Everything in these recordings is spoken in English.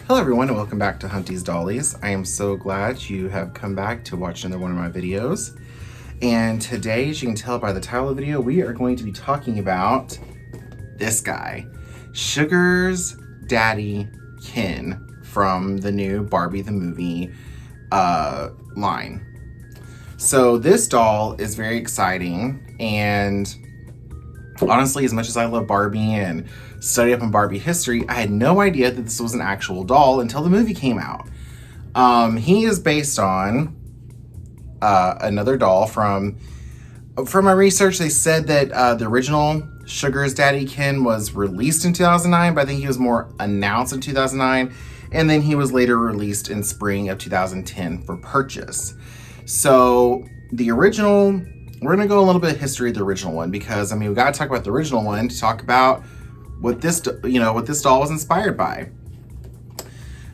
Hello everyone and welcome back to Hunty's Dollies. I am so glad you have come back to watch another one of my videos. And today, as you can tell by the title of the video, we are going to be talking about this guy, Sugar's Daddy Ken from the new Barbie the Movie line. So this doll is very exciting, and honestly, as much as I love Barbie and study up on Barbie history, I had no idea that this was an actual doll until the movie came out. He is based on another doll from my research. They said that the original Sugar's Daddy Ken was released in 2009, but I think he was more announced in 2009, and then he was later released in spring of 2010 for purchase. So the original, we're gonna go a little bit of history of the original one, because I mean, we gotta talk about the original one to talk about what this doll was inspired by.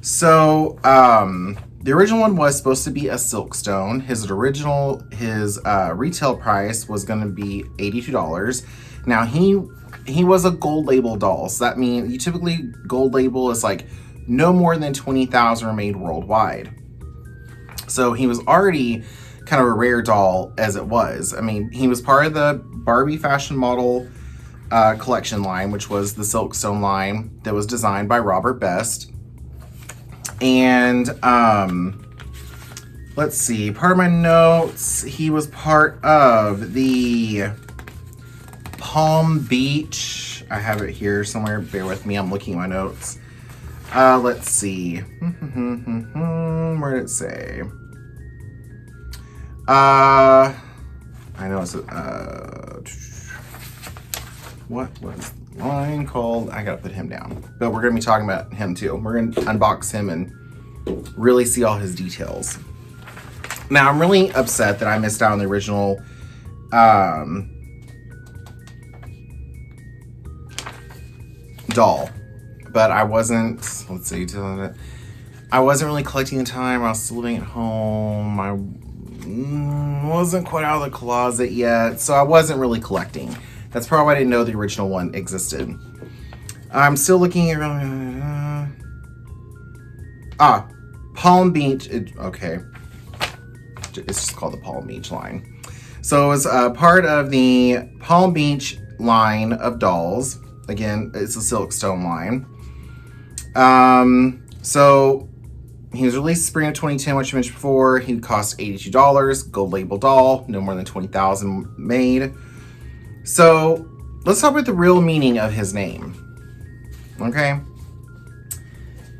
So the original one was supposed to be a silkstone. His retail price was going to be $82. Now he was a gold label doll, so that means you typically gold label is like no more than 20,000 are made worldwide. So he was already kind of a rare doll as it was. I mean, he was part of the Barbie fashion model collection line, which was the Silkstone line that was designed by Robert Best. And let's see, part of my notes, he was part of the Palm Beach. I have it here somewhere. Bear with me. I'm looking at my notes. Let's see. Where did it say? I know it's what was the line called? I gotta put him down. But we're gonna be talking about him too. We're gonna unbox him and really see all his details. Now, I'm really upset that I missed out on the original doll. But I wasn't, let's see, I wasn't really collecting the time. I was still living at home. I wasn't quite out of the closet yet, so I wasn't really collecting. That's probably why I didn't know the original one existed. I'm still looking at Palm Beach. Okay, it's just called the Palm Beach line. So it was part of the Palm Beach line of dolls. Again, it's a Silkstone line. So he was released spring of 2010, which you mentioned before. He cost $82, gold label doll, no more than 20,000 made. So let's talk about the real meaning of his name. Okay.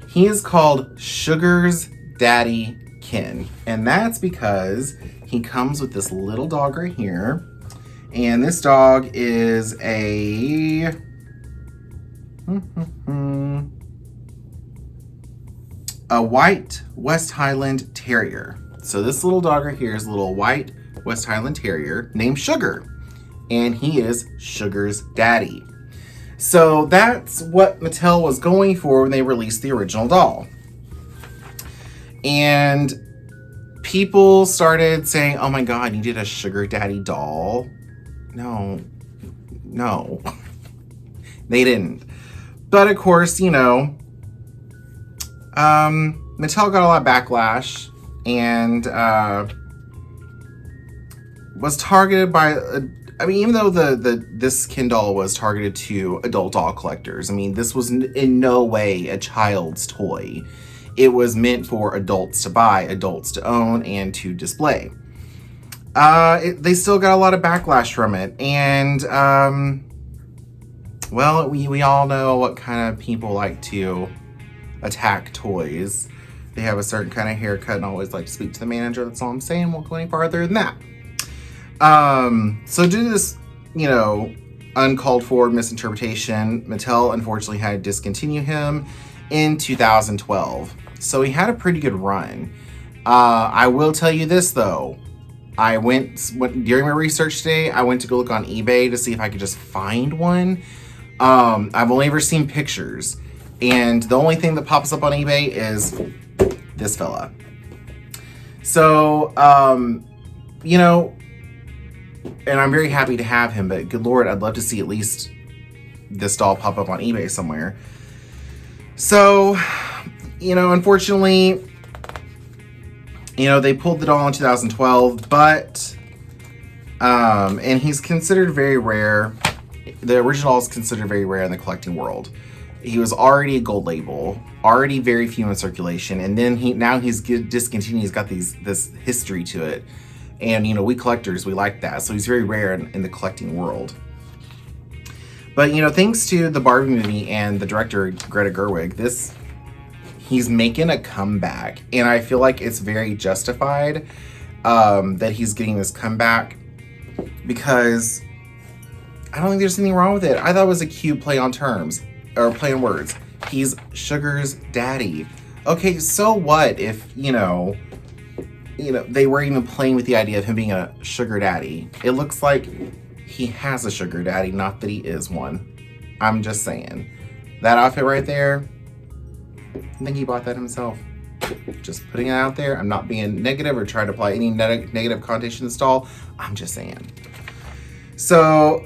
He is called Sugar's Daddy Ken. And that's because he comes with this little dog right here. And this dog is a white West Highland Terrier. So this little dog right here is a little white West Highland Terrier named Sugar. And he is Sugar's daddy. So that's what Mattel was going for when they released the original doll. And people started saying, oh my God, you did a Sugar Daddy doll. No, they didn't. But of course, Mattel got a lot of backlash and was targeted by even though this Ken doll was targeted to adult doll collectors, I mean, this was in no way a child's toy. It was meant for adults to buy, adults to own, and to display. They still got a lot of backlash from it, and well, we all know what kind of people like to attack toys. They have a certain kind of haircut and always like to speak to the manager. That's all I'm saying. Won't go any farther than that. So due to this, uncalled for misinterpretation, Mattel unfortunately had to discontinue him in 2012. So he had a pretty good run. I will tell you this though. I went during my research today, I went to go look on eBay to see if I could just find one. I've only ever seen pictures, and the only thing that pops up on eBay is this fella. So, and I'm very happy to have him, but good Lord, I'd love to see at least this doll pop up on eBay somewhere. So you know, unfortunately, you know, they pulled the doll in 2012, but, and he's considered very rare. The original is considered very rare in the collecting world. He was already a gold label, already very few in circulation, and then he's discontinued. He's got this history to it, and you know, we collectors, we like that. So he's very rare in the collecting world. But you know, thanks to the Barbie movie and the director Greta Gerwig, he's making a comeback, and I feel like it's very justified that he's getting this comeback, because I don't think there's anything wrong with it. I thought it was a cute play on terms, or play on words. He's Sugar's daddy. Okay, so what if, you know, they were even playing with the idea of him being a sugar daddy. It looks like he has a sugar daddy, not that he is one. I'm just saying. That outfit right there, I think he bought that himself. Just putting it out there. I'm not being negative or trying to apply any negative connotation to this doll. I'm just saying. So,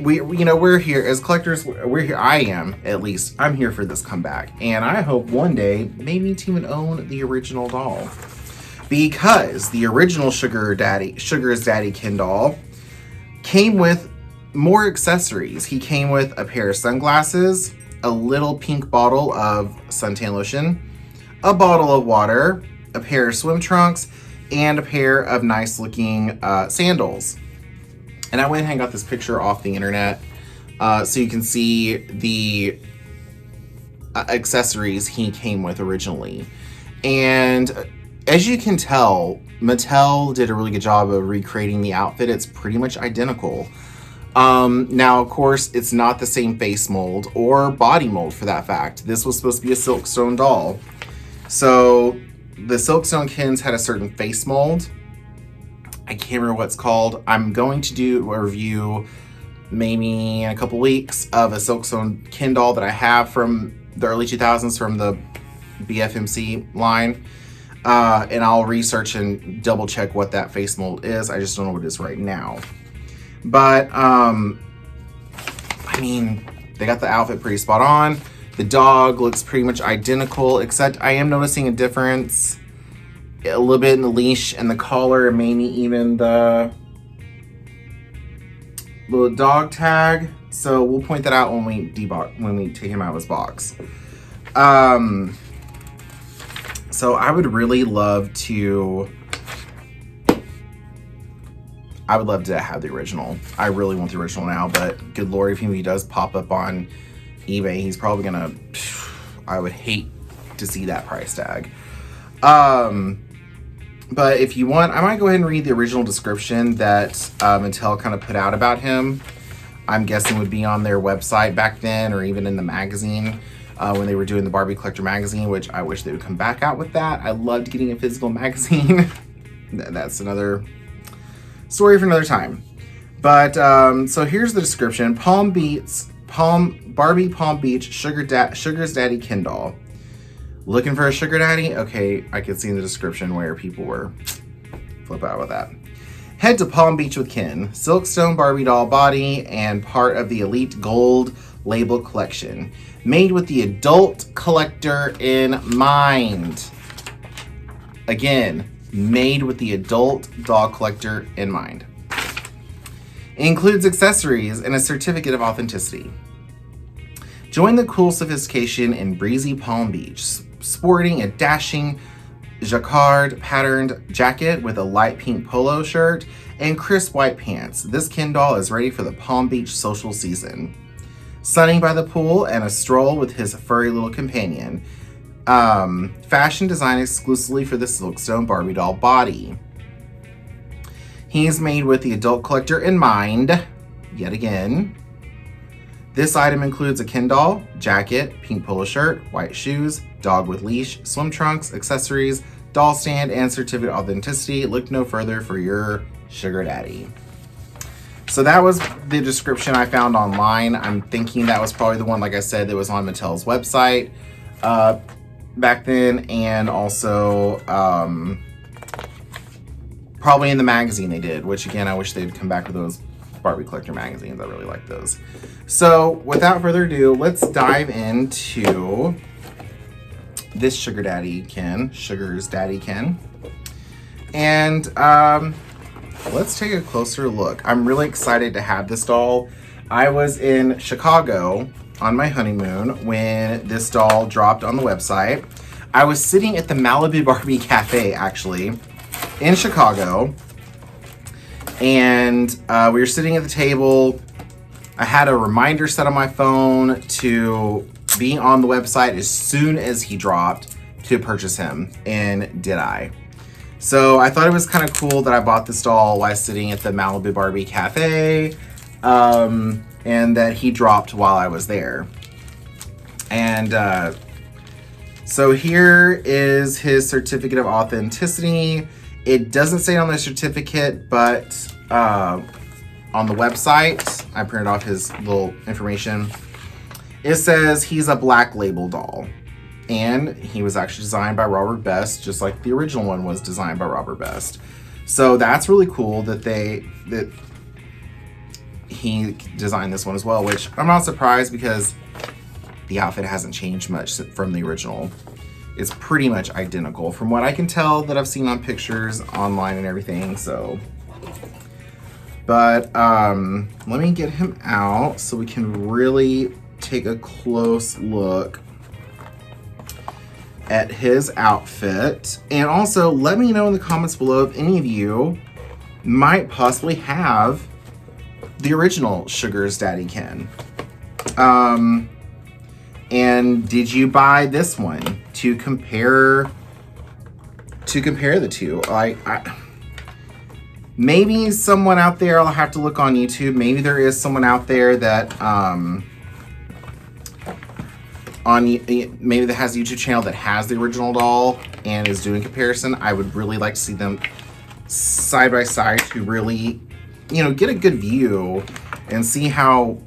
we're here as collectors. We're here. I am, at least. I'm here for this comeback, and I hope one day maybe to even own the original doll, because the original Sugar's Daddy Ken doll came with more accessories. He came with a pair of sunglasses, a little pink bottle of suntan lotion, a bottle of water, a pair of swim trunks, and a pair of nice looking sandals. And I went ahead and got this picture off the internet so you can see the accessories he came with originally. And as you can tell, Mattel did a really good job of recreating the outfit. It's pretty much identical. Now, of course, it's not the same face mold or body mold for that fact. This was supposed to be a Silkstone doll. So the Silkstone Kens had a certain face mold. I can't remember what it's called. I'm going to do a review maybe in a couple weeks of a Silkstone Ken doll that I have from the early 2000s from the BFMC line. And I'll research and double check what that face mold is. I just don't know what it is right now. But, I mean, they got the outfit pretty spot on. The dog looks pretty much identical, except I am noticing a difference a little bit in the leash and the collar, and maybe even the little dog tag. So we'll point that out when we take him out of his box. So I would really love to have the original. I really want the original now, but good Lord, if he does pop up on eBay, he's probably gonna, I would hate to see that price tag. But if you want, I might go ahead and read the original description that Mattel kind of put out about him. I'm guessing would be on their website back then, or even in the magazine when they were doing the Barbie Collector magazine, which I wish they would come back out with that. I loved getting a physical magazine. That's another story for another time. But so here's the description: Barbie Palm Beach Sugar's Daddy Ken doll. Looking for a sugar daddy? Okay, I could see in the description where people were flip out with that. Head to Palm Beach with Ken, Silkstone Barbie doll body, and part of the Elite Gold Label collection, made with the adult collector in mind. Again, made with the adult doll collector in mind. It includes accessories and a certificate of authenticity. Join the cool sophistication in breezy Palm Beach, sporting a dashing jacquard patterned jacket with a light pink polo shirt and crisp white pants. This Ken doll is ready for the Palm Beach social season. Sunning by the pool and a stroll with his furry little companion. Fashion designed exclusively for the Silkstone Barbie doll body. He is made with the adult collector in mind, yet again. This item includes a Ken doll, jacket, pink polo shirt, white shoes, dog with leash, swim trunks, accessories, doll stand, and certificate of authenticity. Look no further for your sugar daddy. So that was the description I found online. I'm thinking that was probably the one, like I said, that was on Mattel's website back then, and also probably in the magazine they did, which again, I wish they'd come back with those Barbie Collector magazines. I really like those. So without further ado, let's dive into this sugar daddy Ken, Sugar's daddy Ken. And let's take a closer look. I'm really excited to have this doll. I was in Chicago on my honeymoon when this doll dropped on the website. I was sitting at the Malibu Barbie Cafe, actually, in Chicago. And we were sitting at the table. I had a reminder set on my phone to be on the website as soon as he dropped to purchase him. And did I. So I thought it was kind of cool that I bought this doll while sitting at the Malibu Barbie Cafe. And that he dropped while I was there. And so here is his certificate of authenticity. It doesn't say on the certificate, but on the website, I printed off his little information. It says he's a black label doll. And he was actually designed by Robert Best, just like the original one was designed by Robert Best. So that's really cool that he designed this one as well, which I'm not surprised because the outfit hasn't changed much from the original. It's pretty much identical from what I can tell that I've seen on pictures online and everything. So, but let me get him out so we can really take a close look at his outfit. And also let me know in the comments below if any of you might possibly have the original Sugar's Daddy Ken. And did you buy this one to compare the two? Maybe someone out there, I'll have to look on YouTube. Maybe there is someone out there that maybe that has a YouTube channel that has the original doll and is doing comparison. I would really like to see them side by side to really, get a good view and see how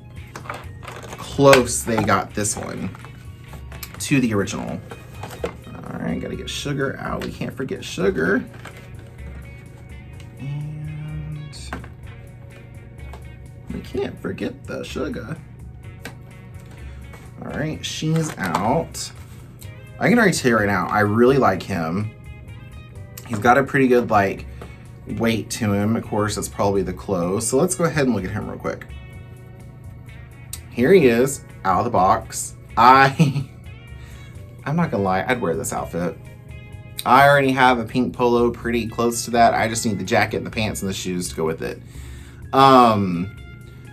close they got this one to the original. All right, gotta get Sugar out. We can't forget Sugar. And we can't forget the Sugar. All right, she's out. I can already tell you right now, I really like him. He's got a pretty good, weight to him. Of course, that's probably the clothes. So let's go ahead and look at him real quick. Here he is, out of the box. I'm not gonna lie, I'd wear this outfit. I already have a pink polo pretty close to that. I just need the jacket and the pants and the shoes to go with it.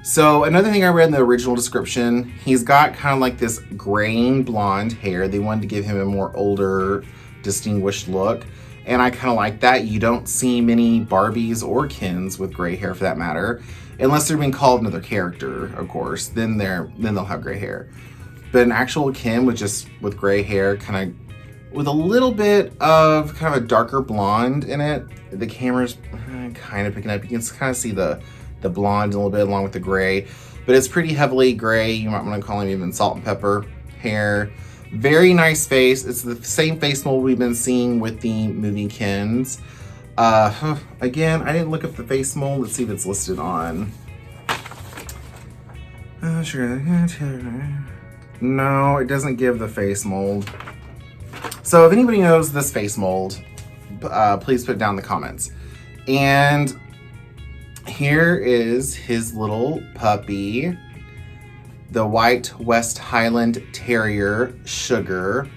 So another thing I read in the original description, he's got kind of like this graying blonde hair. They wanted to give him a more older, distinguished look. And I kind of like that. You don't see many Barbies or Kens with gray hair for that matter. Unless they're being called another character, of course. Then they'll have gray hair. But an actual Ken with gray hair, kind of with a little bit of kind of a darker blonde in it. The camera's kind of picking up. You can kind of see the blonde a little bit along with the gray. But it's pretty heavily gray. You might want to call him even salt and pepper hair. Very nice face. It's the same face mold we've been seeing with the movie Kens. Again, I didn't look up the face mold. Let's see if it's listed on. Sure. No, it doesn't give the face mold. So if anybody knows this face mold, please put it down in the comments. And here is his little puppy, the white West Highland Terrier, Sugar.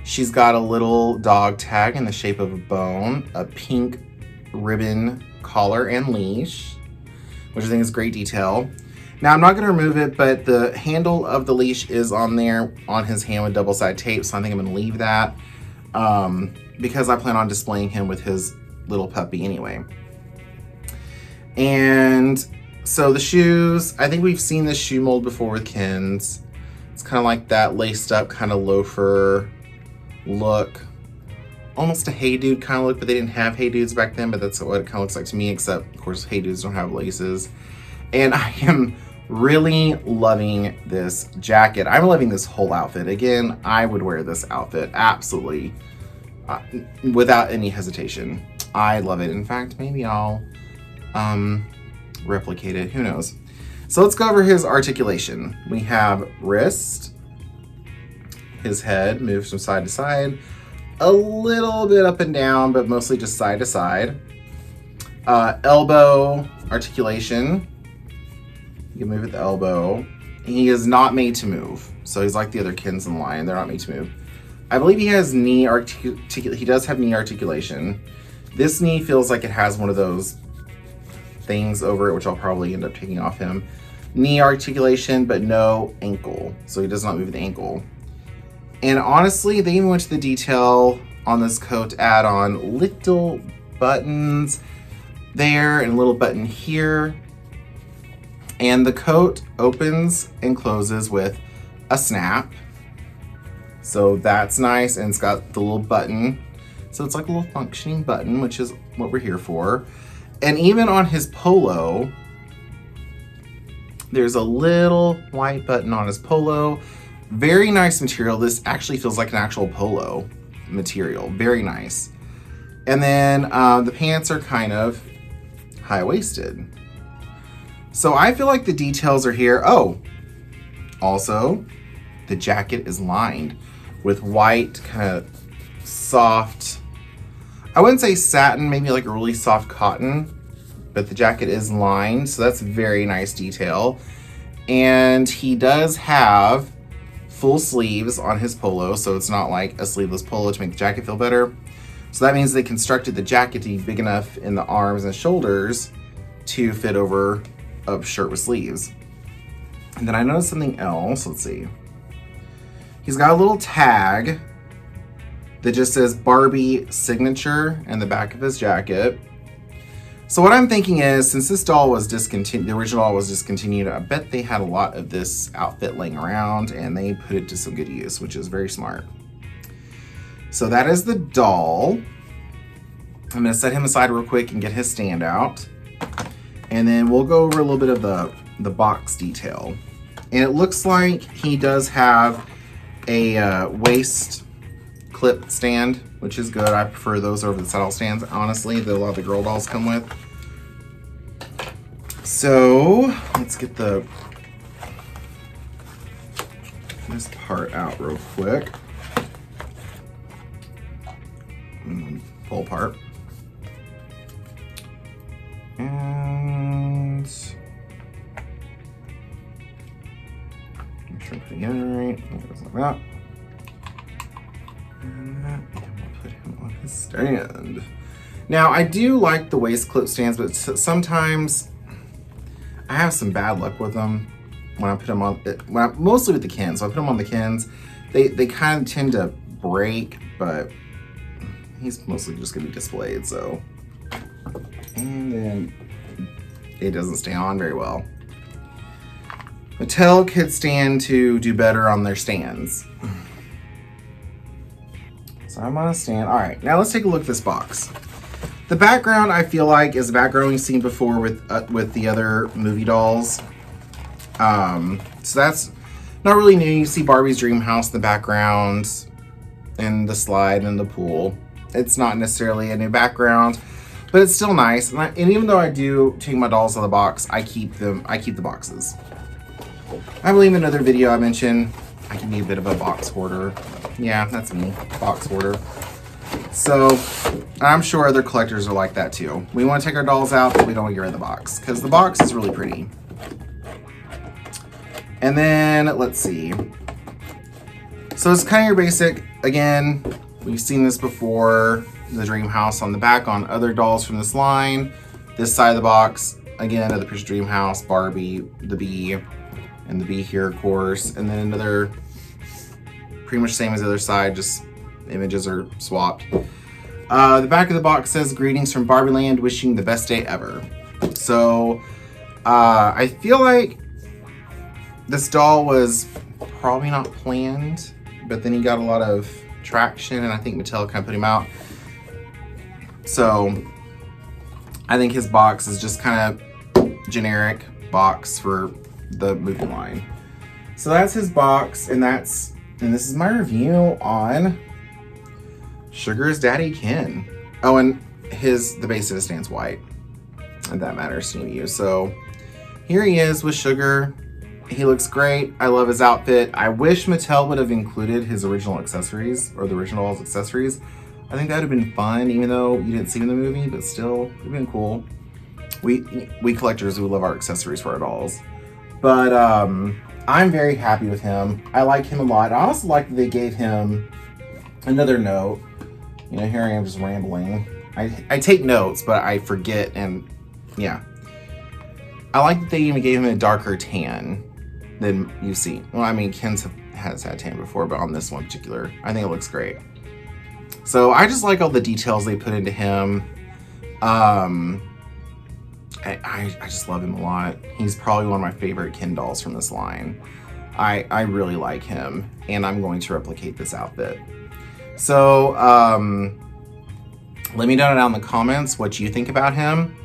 She's got a little dog tag in the shape of a bone, a pink ribbon collar and leash, which I think is great detail. Now, I'm not going to remove it, but the handle of the leash is on there on his hand with double-sided tape, so I think I'm going to leave that because I plan on displaying him with his little puppy anyway. And so the shoes, I think we've seen this shoe mold before with Kens. It's kind of like that laced up kind of loafer look. Almost a Hey Dude kind of look, but they didn't have Hey Dudes back then, but that's what it kind of looks like to me, except of course Hey Dudes don't have laces. And I am really loving this jacket. I'm loving this whole outfit. Again, I would wear this outfit absolutely without any hesitation. I love it. In fact, maybe I'll replicate it. Who knows? So let's go over his articulation. We have wrist, his head moves from side to side. A little bit up and down, but mostly just side to side. Elbow articulation. You can move at the elbow. He is not made to move. So he's like the other kittens in line. They're not made to move. I believe he has knee he does have knee articulation. This knee feels like it has one of those things over it, which I'll probably end up taking off him. Knee articulation, but no ankle. So he does not move the ankle. And honestly, they even went to the detail on this coat to add on little buttons there and a little button here. And the coat opens and closes with a snap. So that's nice, and it's got the little button. So it's like a little functioning button, which is what we're here for. And even on his polo, there's a little white button on his polo. Very nice material. This actually feels like an actual polo material. Very nice. And then the pants are kind of high-waisted. So I feel like the details are here. Oh, also, the jacket is lined with white, kind of soft, I wouldn't say satin, maybe like a really soft cotton, but the jacket is lined, so that's very nice detail. And he does have full sleeves on his polo, so it's not like a sleeveless polo to make the jacket feel better. So that means they constructed the jacket to be big enough in the arms and shoulders to fit over a shirt with sleeves. And then I noticed something else. Let's see. He's got a little tag that just says Barbie signature in the back of his jacket. So what I'm thinking is, since this doll was discontinued, the original doll was discontinued, I bet they had a lot of this outfit laying around and they put it to some good use, which is very smart. So that is the doll. I'm gonna set him aside real quick and get his stand out. And then we'll go over a little bit of the box detail. And it looks like he does have a waist clip stand, which is good. I prefer those over the saddle stands, honestly, that a lot of the girl dolls come with. So let's get this part out real quick. Pull apart. And make sure I'm putting it in right. Goes like that. And we'll put him on his stand. Now, I do like the waist clip stands, but sometimes I have some bad luck with them when I put them on. Mostly with the Kens. So I put them on the Kens. They kind of tend to break, but he's mostly just gonna be displayed. So, and then it doesn't stay on very well. Mattel could stand to do better on their stands. So I'm on a stand. All right, now let's take a look at this box. The background, I feel like, is the background we've seen before with the other movie dolls. So that's not really new. You see Barbie's dream house in the background, and the slide and the pool. It's not necessarily a new background, but it's still nice. And even though I do take my dolls out of the box, I keep the boxes. I believe in another video I mentioned I can be a bit of a box hoarder. Yeah, that's me, box hoarder. So I'm sure other collectors are like that too. We want to take our dolls out, but we don't want to get rid of the box because the box is really pretty. And then let's see. So it's kind of your basic. Again, we've seen this before. The dream house on the back on other dolls from this line. This side of the box, again, another picture dream house, Barbie, the bee, and the bee here, of course. And then another, pretty much same as the other side, just images are swapped. The back of the box says, greetings from Barbie Land, wishing the best day ever. So I feel like this doll was probably not planned, but then he got a lot of traction, and I think Mattel kind of put him out. So I think his box is just kind of generic box for the movie line. So that's his box, and this is my review on Sugar's Daddy Ken. Oh, and the base of his stand's white, and that matters to you. So here he is with Sugar. He looks great. I love his outfit. I wish Mattel would have included his original accessories, or the original accessories. I think that would have been fun, even though you didn't see him in the movie, but still, it would have been cool. We collectors, we love our accessories for our dolls. But I'm very happy with him. I like him a lot. I also like that they gave him another note. You know, here I am just rambling. I take notes, but I forget, and yeah. I like that they even gave him a darker tan than you see. Well, I mean, Ken has had tan before, but on this one in particular, I think it looks great. So I just like all the details they put into him. I just love him a lot. He's probably one of my favorite Ken dolls from this line. I really like him, and I'm going to replicate this outfit. So let me know down in the comments what you think about him.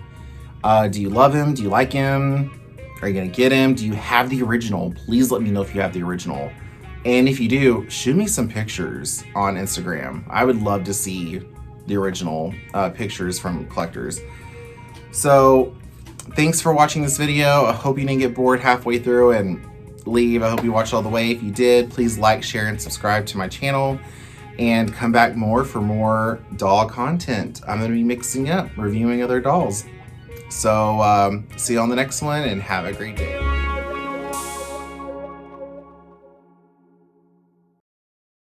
Do you love him? Do you like him? Are you gonna get him? Do you have the original? Please let me know if you have the original. And if you do, shoot me some pictures on Instagram. I would love to see the original pictures from collectors. So thanks for watching this video. I hope you didn't get bored halfway through and leave. I hope you watched all the way. If you did, please like, share, and subscribe to my channel. And come back for more doll content. I'm gonna be mixing up, reviewing other dolls. So see you on the next one, and have a great day.